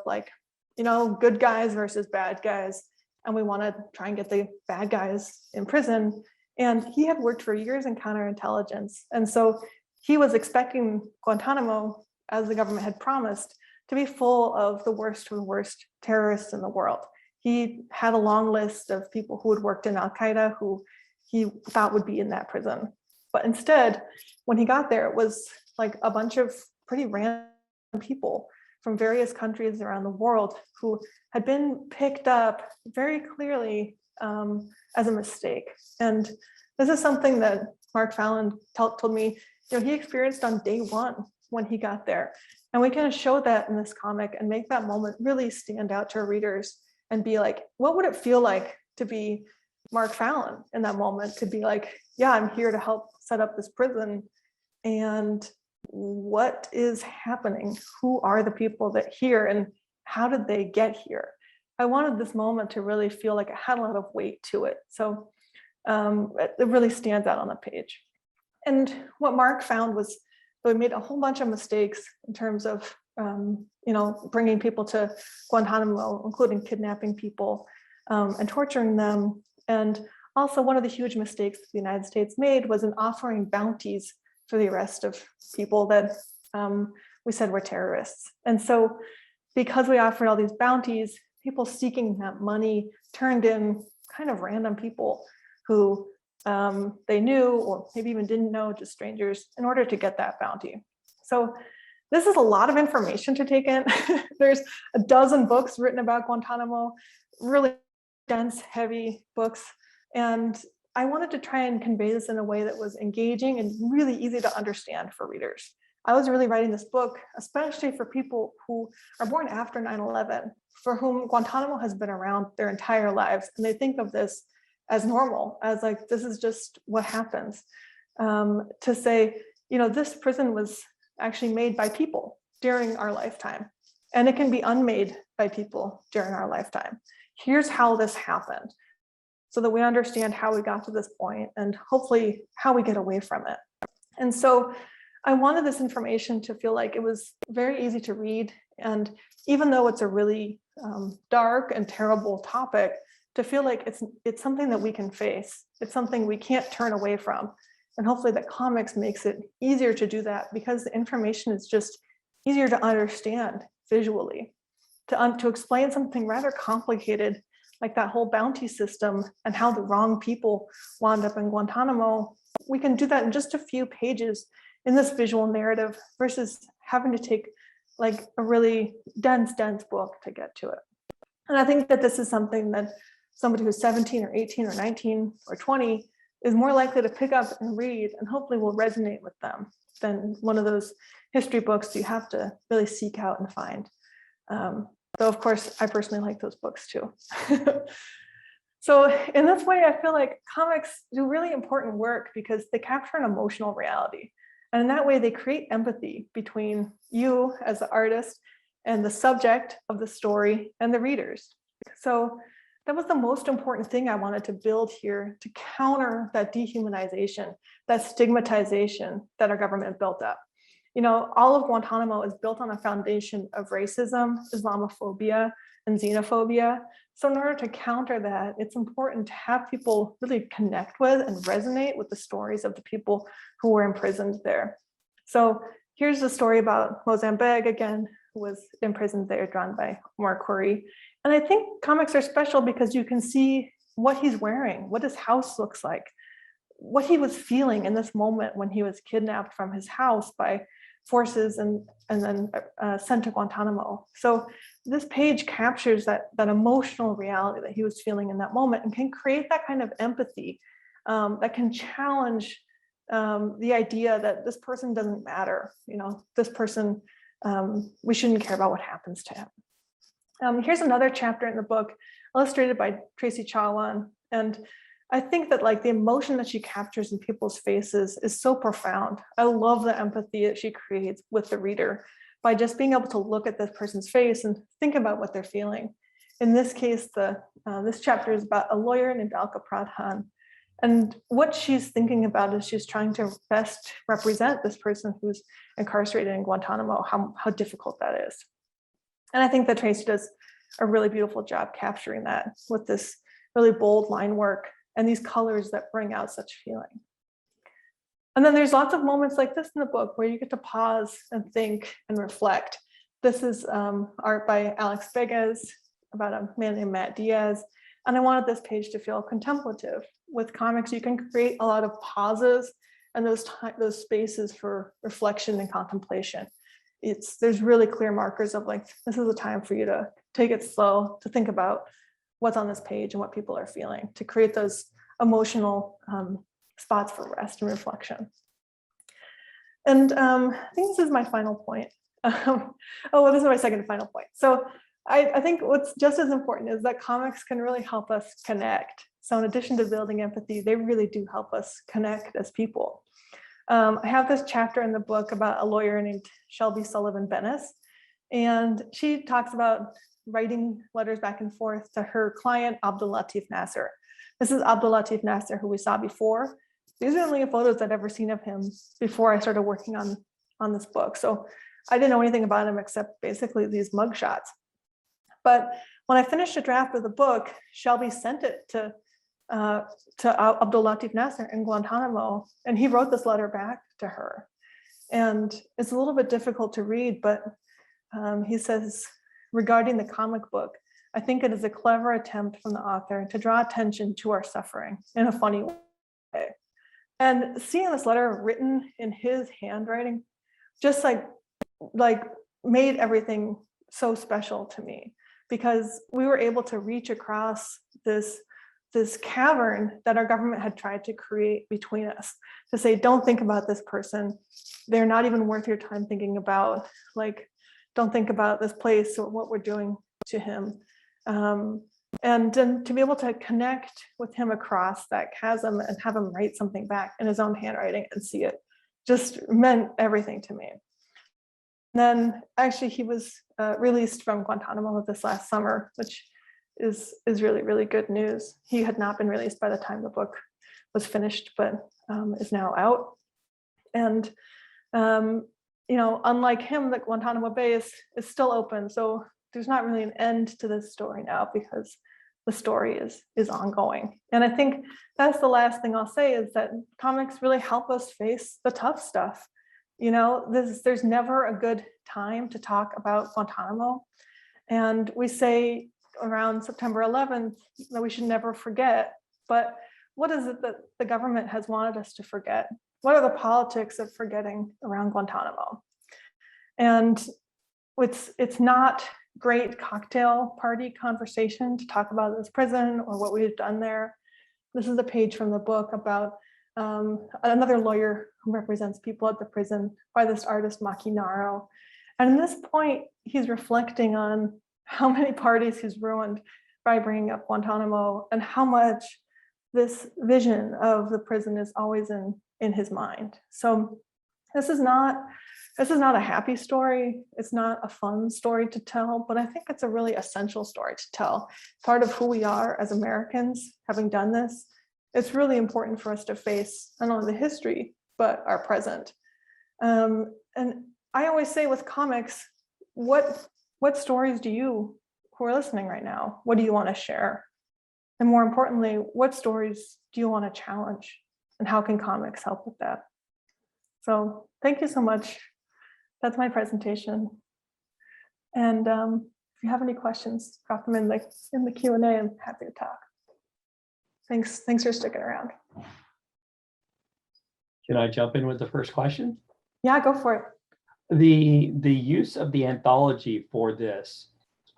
good guys versus bad guys. And we want to try and get the bad guys in prison. And he had worked for years in counterintelligence. And so he was expecting Guantanamo, as the government had promised, to be full of the worst of the worst terrorists in the world. He had a long list of people who had worked in Al-Qaeda who he thought would be in that prison. But instead, when he got there, it was like a bunch of pretty random people from various countries around the world who had been picked up very clearly as a mistake. And this is something that Mark Fallon told me he experienced on day one when he got there. And we can show that in this comic and make that moment really stand out to our readers and be like, what would it feel like to be Mark Fallon in that moment? To be like, yeah, I'm here to help set up this prison. And what is happening? Who are the people that here and how did they get here? I wanted this moment to really feel like it had a lot of weight to it. So it really stands out on the page. And what Mark found was that we made a whole bunch of mistakes in terms of, bringing people to Guantanamo, including kidnapping people and torturing them. And also one of the huge mistakes the United States made was in offering bounties for the arrest of people that we said were terrorists. And so because we offered all these bounties, people seeking that money turned in kind of random people who they knew or maybe even didn't know, just strangers, in order to get that bounty. So this is a lot of information to take in. There's a dozen books written about Guantanamo, really dense, heavy books. And I wanted to try and convey this in a way that was engaging and really easy to understand for readers. I was really writing this book, especially for people who are born after 9/11, for whom Guantanamo has been around their entire lives. And they think of this as normal, as like, this is just what happens. To say, this prison was actually made by people during our lifetime, and it can be unmade by people during our lifetime. Here's how this happened, so that we understand how we got to this point and hopefully how we get away from it. And so I wanted this information to feel like it was very easy to read. And even though it's a really dark and terrible topic, to feel like it's something that we can face. It's something we can't turn away from. And hopefully that comics makes it easier to do that, because the information is just easier to understand visually. To explain something rather complicated, like that whole bounty system and how the wrong people wound up in Guantanamo, we can do that in just a few pages in this visual narrative versus having to take like a really dense book to get to it. And I think that this is something that somebody who's 17 or 18 or 19 or 20 is more likely to pick up and read, and hopefully will resonate with them than one of those history books you have to really seek out and find. Though of course, I personally like those books too. So in this way, I feel like comics do really important work because they capture an emotional reality. And in that way, they create empathy between you as the artist and the subject of the story and the readers. So that was the most important thing I wanted to build here, to counter that dehumanization, that stigmatization that our government built up. All of Guantanamo is built on a foundation of racism, Islamophobia, and xenophobia. So in order to counter that, it's important to have people really connect with and resonate with the stories of the people who were imprisoned there. So here's the story about Mozambique, again, who was imprisoned there, drawn by Mccrary. And I think comics are special because you can see what he's wearing, what his house looks like, what he was feeling in this moment when he was kidnapped from his house by forces and then sent to Guantanamo. So this page captures that emotional reality that he was feeling in that moment and can create that kind of empathy that can challenge the idea that this person doesn't matter. This person, we shouldn't care about what happens to him. Here's another chapter in the book illustrated by Tracy Chawan. And I think that like the emotion that she captures in people's faces is so profound. I love the empathy that she creates with the reader by just being able to look at this person's face and think about what they're feeling. In this case, this chapter is about a lawyer named Alka Pradhan. And what she's thinking about is she's trying to best represent this person who's incarcerated in Guantanamo, how difficult that is. And I think that Tracy does a really beautiful job capturing that with this really bold line work and these colors that bring out such feeling. And then there's lots of moments like this in the book where you get to pause and think and reflect. This is art by Alex Vegas about a man named Matt Diaz. And I wanted this page to feel contemplative. With comics, you can create a lot of pauses and those spaces for reflection and contemplation. There's really clear markers of like, this is a time for you to take it slow, to think about what's on this page and what people are feeling, to create those emotional spots for rest and reflection. And I think this is my final point. This is my second and final point. So I think what's just as important is that comics can really help us connect. So in addition to building empathy, they really do help us connect as people. I have this chapter in the book about a lawyer named Shelby Sullivan Bennis, and she talks about writing letters back and forth to her client, Abdul Latif Nasser. This is Abdul Latif Nasser, who we saw before. These are the only photos I'd ever seen of him before I started working on this book. So I didn't know anything about him except basically these mugshots. But when I finished a draft of the book, Shelby sent it to to Abdul Latif Nasser in Guantanamo, and he wrote this letter back to her. And it's a little bit difficult to read, but he says, regarding the comic book, I think it is a clever attempt from the author to draw attention to our suffering in a funny way. And seeing this letter written in his handwriting just like made everything so special to me, because we were able to reach across this cavern that our government had tried to create between us, to say, don't think about this person. They're not even worth your time thinking about. Like, don't think about this place or what we're doing to him. And then to be able to connect with him across that chasm and have him write something back in his own handwriting and see it just meant everything to me. And then actually he was released from Guantanamo this last summer, which is really, really good news. He had not been released by the time the book was finished, but is now out. And you know, unlike him, the Guantanamo Bay is still open. So there's not really an end to this story now, because the story is ongoing. And I think that's the last thing I'll say, is that comics really help us face the tough stuff. You know, there's never a good time to talk about Guantanamo. And we say around September 11th that we should never forget. But what is it that the government has wanted us to forget? What are the politics of forgetting around Guantanamo? And it's not great cocktail party conversation to talk about this prison or what we've done there. This is a page from the book about another lawyer who represents people at the prison, by this artist Mccrary. And at this point, he's reflecting on how many parties he's ruined by bringing up Guantanamo, and how much this vision of the prison is always in his mind. So this is not a happy story. It's not a fun story to tell, but I think it's a really essential story to tell. Part of who we are as Americans, having done this, it's really important for us to face not only the history, but our present. And I always say with comics, what stories do you, who are listening right now, what do you want to share? And more importantly, what stories do you want to challenge? And how can comics help with that? So thank you so much. That's my presentation. And if you have any questions, drop them in the Q&A. I'm happy to talk. Thanks for sticking around. Can I jump in with the first question? Yeah, go for it. The use of the anthology for this,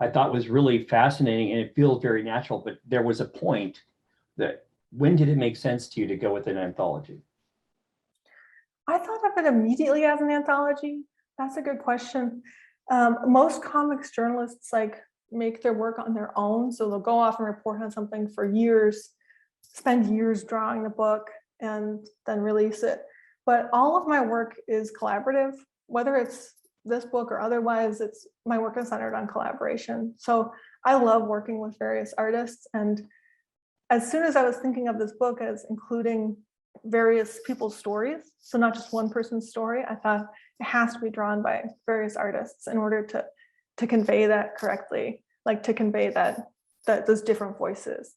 I thought was really fascinating, and it feels very natural, but there was a point that, when did it make sense to you to go with an anthology? I thought of it immediately as an anthology. That's a good question. Most comics journalists make their work on their own. So they'll go off and report on something for years, spend years drawing the book, and then release it. But all of my work is collaborative, whether it's this book or otherwise. My work is centered on collaboration. So I love working with various artists. And as soon as I was thinking of this book as including various people's stories, so not just one person's story, I thought it has to be drawn by various artists in order to convey that correctly, like to convey that those different voices.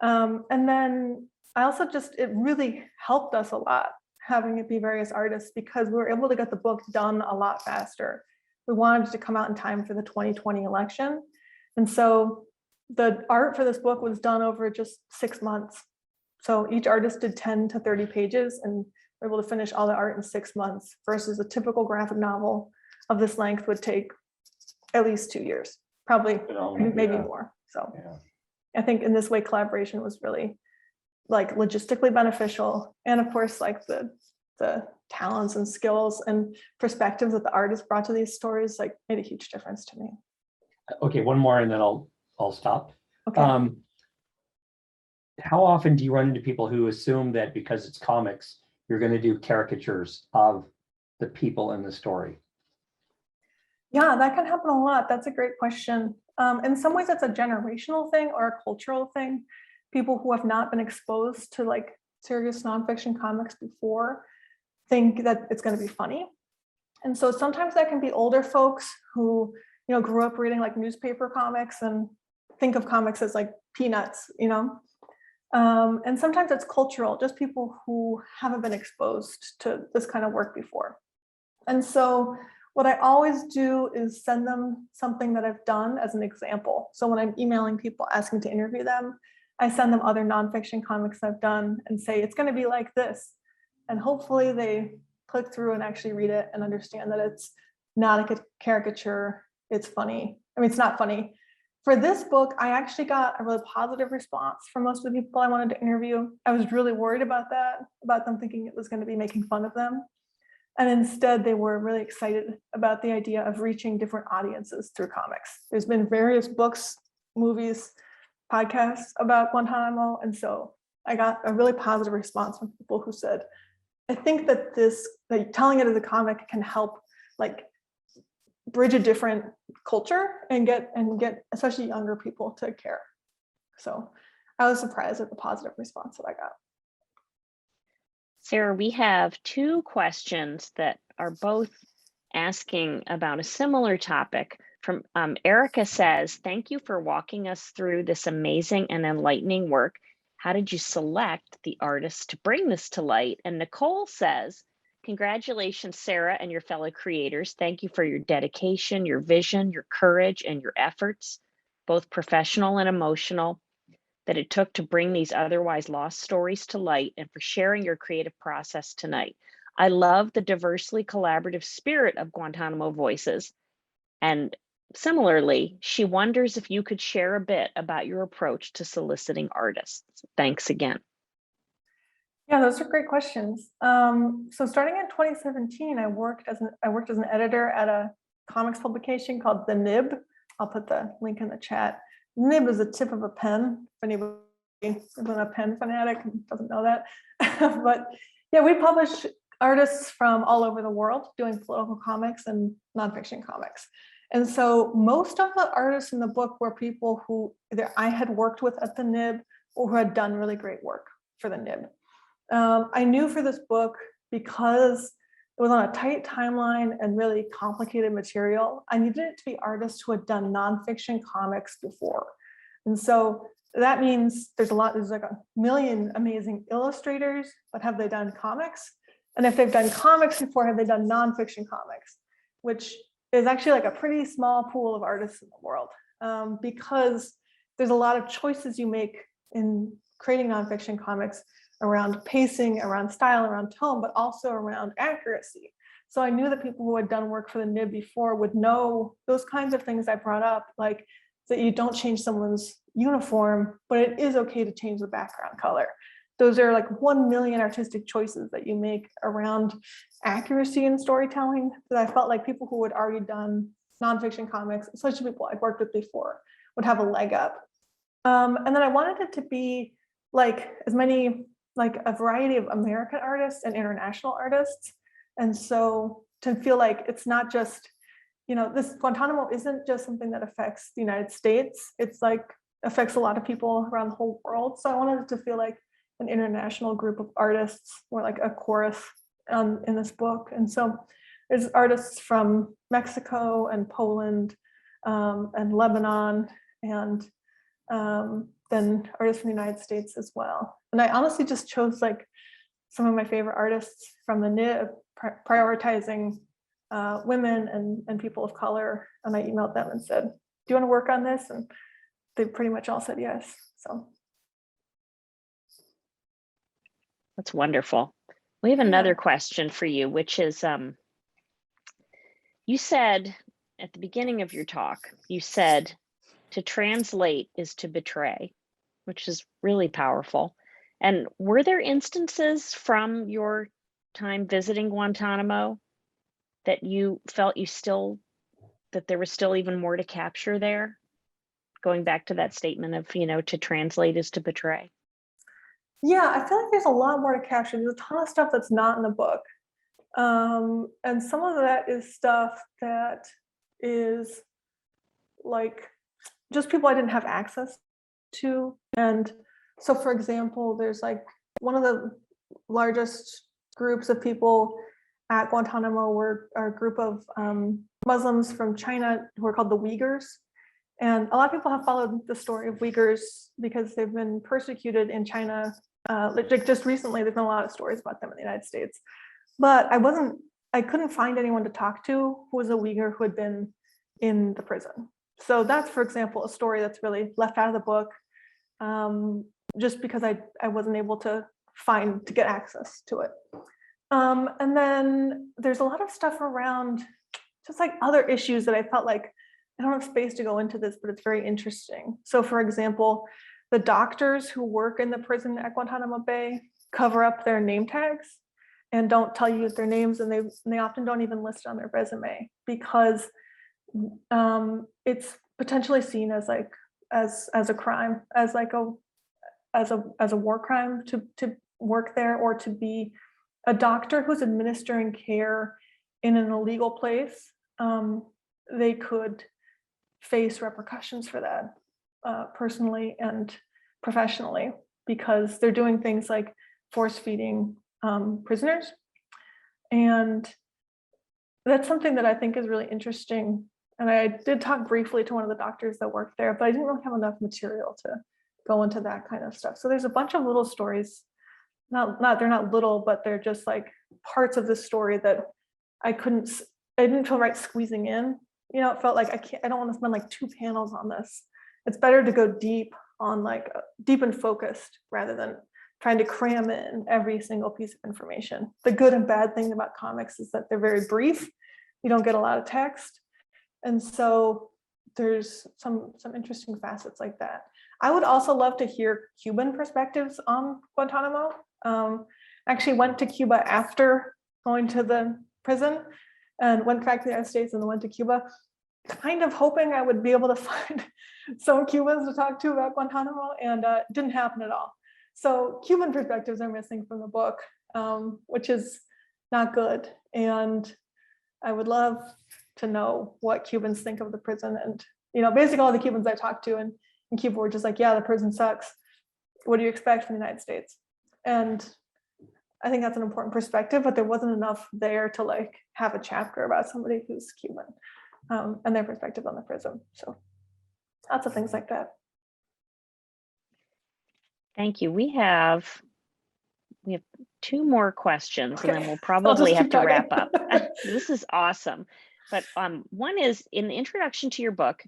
And then I also it really helped us a lot having it be various artists, because we were able to get the book done a lot faster. We wanted it to come out in time for the 2020 election. And so the art for this book was done over just 6 months. So each artist did 10 to 30 pages and were able to finish all the art in 6 months, versus a typical graphic novel of this length would take at least 2 years, probably maybe more. So yeah. I think in this way, collaboration was really logistically beneficial. And of course, the talents and skills and perspectives that the artist brought to these stories made a huge difference to me. Okay, one more and then I'll stop. Okay. How often do you run into people who assume that because it's comics, you're going to do caricatures of the people in the story? Yeah, that can happen a lot. That's a great question. In some ways, it's a generational thing or a cultural thing. People who have not been exposed to serious nonfiction comics before think that it's going to be funny. And so sometimes that can be older folks who, grew up reading newspaper comics and think of comics as peanuts, And sometimes it's cultural, just people who haven't been exposed to this kind of work before. And so what I always do is send them something that I've done as an example. So when I'm emailing people asking to interview them, I send them other nonfiction comics I've done and say, it's going to be like this. And hopefully they click through and actually read it and understand that it's not a caricature, it's funny. I mean, it's not funny. For this book, I actually got a really positive response from most of the people I wanted to interview. I was really worried about that, about them thinking it was going to be making fun of them. And instead, they were really excited about the idea of reaching different audiences through comics. There's been various books, movies, podcasts about Guantanamo. And so I got a really positive response from people who said, I think that that telling it as a comic can help like bridge a different culture and get especially younger people to care. So I was surprised at the positive response that I got. Sarah, we have two questions that are both asking about a similar topic. From Erica says, thank you for walking us through this amazing and enlightening work. How did you select the artists to bring this to light? And Nicole says, congratulations, Sarah and your fellow creators. Thank you for your dedication, your vision, your courage, and your efforts, both professional and emotional, that it took to bring these otherwise lost stories to light, and for sharing your creative process tonight. I love the diversely collaborative spirit of Guantanamo Voices. And similarly, she wonders if you could share a bit about your approach to soliciting artists. Thanks again. Yeah, those are great questions. So starting in 2017, I worked as an editor at a comics publication called The Nib. I'll put the link in the chat. Nib is a tip of a pen. If anybody isn't a pen fanatic and doesn't know that, but yeah, we publish artists from all over the world doing political comics and nonfiction comics. And so most of the artists in the book were people who either I had worked with at the Nib or who had done really great work for the Nib. I knew for this book, because it was on a tight timeline and really complicated material, I needed it to be artists who had done nonfiction comics before. And so that means there's like a million amazing illustrators, but have they done comics? And if they've done comics before, have they done nonfiction comics? Which is actually like a pretty small pool of artists in the world, because there's a lot of choices you make in creating nonfiction comics around pacing, around style, around tone, but also around accuracy. So I knew that people who had done work for the Nib before would know those kinds of things I brought up, like that you don't change someone's uniform, but it is okay to change the background color. Those are like 1 million artistic choices that you make around accuracy in storytelling that I felt like people who had already done nonfiction comics, especially people I'd worked with before, would have a leg up. And then I wanted it to be like like a variety of American artists and international artists. And so to feel like it's not just, this Guantanamo isn't just something that affects the United States. It's like affects a lot of people around the whole world. So I wanted it to feel like an international group of artists, or like a chorus in this book. And so there's artists from Mexico and Poland and Lebanon, and then artists from the United States as well. And I honestly just chose like some of my favorite artists from the Nib, prioritizing women and people of color. And I emailed them and said, do you want to work on this? And they pretty much all said yes. So That's wonderful. We have another question for you, which is, you said at the beginning of your talk, you said to translate is to betray, which is really powerful. And were there instances from your time visiting Guantanamo that you felt that there was still even more to capture there? Going back to that statement of, to translate is to betray. Yeah, I feel like there's a lot more to capture. There's a ton of stuff that's not in the book. And some of that is stuff that is like just people I didn't have access to. And so, for example, there's like one of the largest groups of people at Guantanamo were a group of Muslims from China who are called the Uyghurs. And a lot of people have followed the story of Uyghurs because they've been persecuted in China. Like just recently, there's been a lot of stories about them in the United States. But I couldn't find anyone to talk to who was a Uyghur who had been in the prison. So that's, for example, a story that's really left out of the book, just because I wasn't able to get access to it. And then there's a lot of stuff around just like other issues that I felt like I don't have space to go into this, but it's very interesting. So for example, the doctors who work in the prison at Guantanamo Bay cover up their name tags and don't tell you their names, and they often don't even list it on their resume because it's potentially seen as like as a crime, as a war crime to work there, or to be a doctor who's administering care in an illegal place. They could face repercussions for that, personally and professionally, because they're doing things like force feeding prisoners. And that's something that I think is really interesting. And I did talk briefly to one of the doctors that worked there, but I didn't really have enough material to go into that kind of stuff. So there's a bunch of little stories, they're not little, but they're just like parts of the story that I didn't feel right squeezing in. You know, it felt like I don't want to spend like 2 panels on this. It's better to go deep and focused rather than trying to cram in every single piece of information. The good and bad thing about comics is that they're very brief. You don't get a lot of text. And so there's some interesting facets like that. I would also love to hear Cuban perspectives on Guantanamo. Actually went to Cuba after going to the prison and went back to the United States and then went to Cuba, kind of hoping I would be able to find some Cubans to talk to about Guantanamo, and it didn't happen at all. So Cuban perspectives are missing from the book, which is not good. And I would love to know what Cubans think of the prison. And, you know, basically all the Cubans I talked to in Cuba were just like, yeah, the prison sucks. What do you expect from the United States? And I think that's an important perspective, but there wasn't enough there to like have a chapter about somebody who's Cuban, and their perspective on the prison. So lots of things like that. Thank you. We have 2 more questions, Okay. and then we'll I'll probably just have keep to talking. wrap up. This is awesome. But one is in the introduction to your book,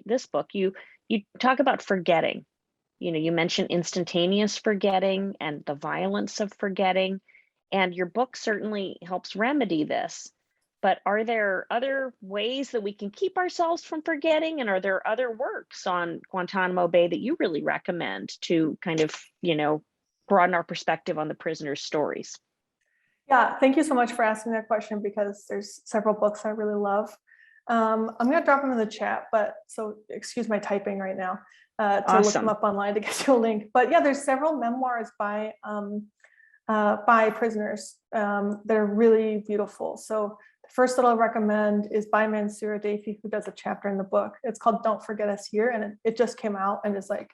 this book, you talk about forgetting. You know, you mentioned instantaneous forgetting and the violence of forgetting, and your book certainly helps remedy this. But are there other ways that we can keep ourselves from forgetting? And are there other works on Guantanamo Bay that you really recommend to kind of, you know, broaden our perspective on the prisoners' stories? Yeah, thank you so much for asking that question, because there's several books I really love. I'm going to drop them in the chat, but so excuse my typing right now to look them up online to get you a link. But yeah, there's several memoirs by prisoners that are really beautiful. So the first that I'll recommend is by Mansoura Dafi, who does a chapter in the book. It's called Don't Forget Us Here, and it just came out and is like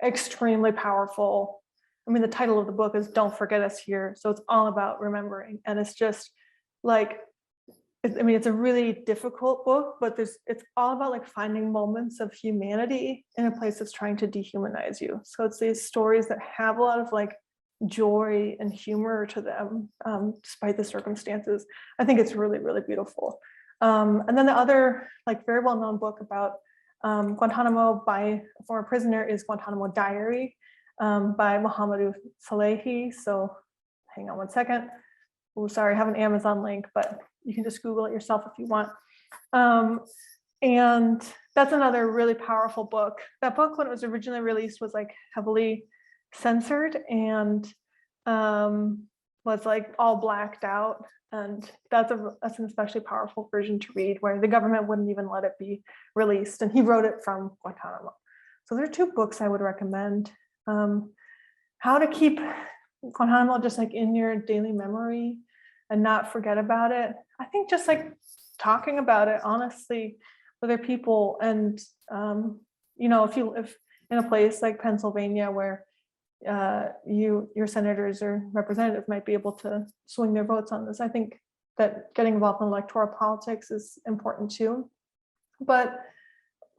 extremely powerful. I mean, the title of the book is Don't Forget Us Here. So it's all about remembering. And it's just like, I mean, it's a really difficult book, but it's all about like finding moments of humanity in a place that's trying to dehumanize you. So it's these stories that have a lot of like joy and humor to them, despite the circumstances. I think it's really, really beautiful. And then the other like very well-known book about Guantanamo by a former prisoner is Guantanamo Diary by Mohammed Salehi. So hang on one second. Oh, sorry, I have an Amazon link, but you can just Google it yourself if you want. And that's another really powerful book. That book, when it was originally released, was like heavily censored and was like all blacked out. And that's an especially powerful version to read, where the government wouldn't even let it be released. And he wrote it from Guantanamo. So there are 2 books I would recommend. How to keep Guantanamo just like in your daily memory and not forget about it. I think just like talking about it honestly with other people, and you know, if you live in a place like Pennsylvania where your senators or representatives might be able to swing their votes on this, I think that getting involved in electoral politics is important too. But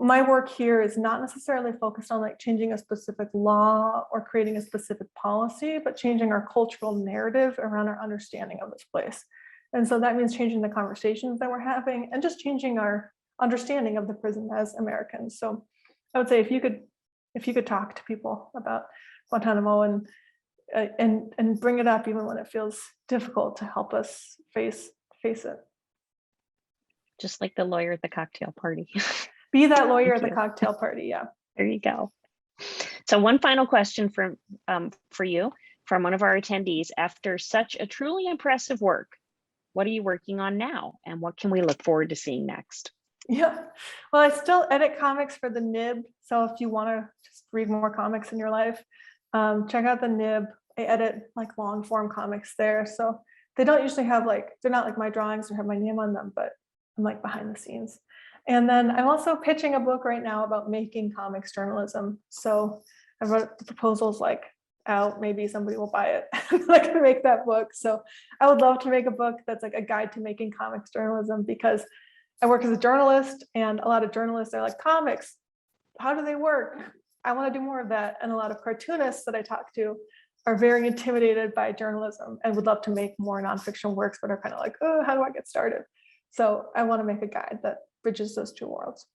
my work here is not necessarily focused on like changing a specific law or creating a specific policy, but changing our cultural narrative around our understanding of this place. And so that means changing the conversations that we're having and just changing our understanding of the prison as Americans. So I would say if you could talk to people about Guantanamo and bring it up even when it feels difficult, to help us face it. Just like the lawyer at the cocktail party. Be that lawyer Thank at the you. cocktail party. Yeah. There you go. So one final question for you from one of our attendees. After such a truly impressive work, what are you working on now? And what can we look forward to seeing next? Yeah. Well, I still edit comics for the Nib. So if you want to just read more comics in your life, check out the Nib. I edit like long form comics there. So they don't usually have they're not like my drawings or have my name on them, but I'm like behind the scenes. And then I'm also pitching a book right now about making comics journalism. So I wrote the proposals out, maybe somebody will buy it. I can make that book. So I would love to make a book that's like a guide to making comics journalism, because I work as a journalist and a lot of journalists are like, comics, how do they work? I want to do more of that. And a lot of cartoonists that I talk to are very intimidated by journalism and would love to make more nonfiction works, but are kind of like, oh, how do I get started? So I want to make a guide that bridges those two worlds.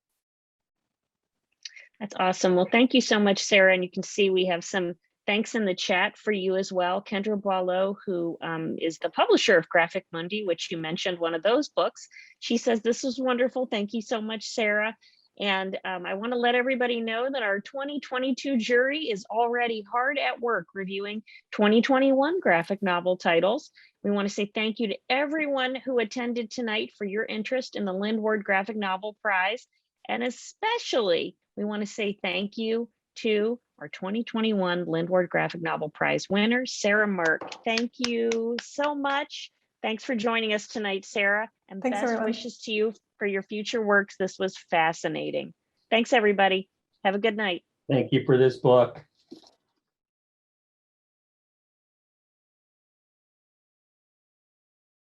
That's awesome. Well, thank you so much, Sarah. And you can see we have some thanks in the chat for you as well. Kendra Boileau, who is the publisher of Graphic Mundi, which you mentioned one of those books. She says, this was wonderful. Thank you so much, Sarah. And I want to let everybody know that our 2022 jury is already hard at work reviewing 2021 graphic novel titles. We want to say thank you to everyone who attended tonight for your interest in the Lynd Graphic Novel Prize. And especially, we want to say thank you to our 2021 Lynd Graphic Novel Prize winner, Sarah Mirk. Thank you so much. Thanks for joining us tonight, Sarah. And Thanks, best everyone. wishes to you for your future works. This was fascinating. Thanks, everybody. Have a good night. Thank you for this book.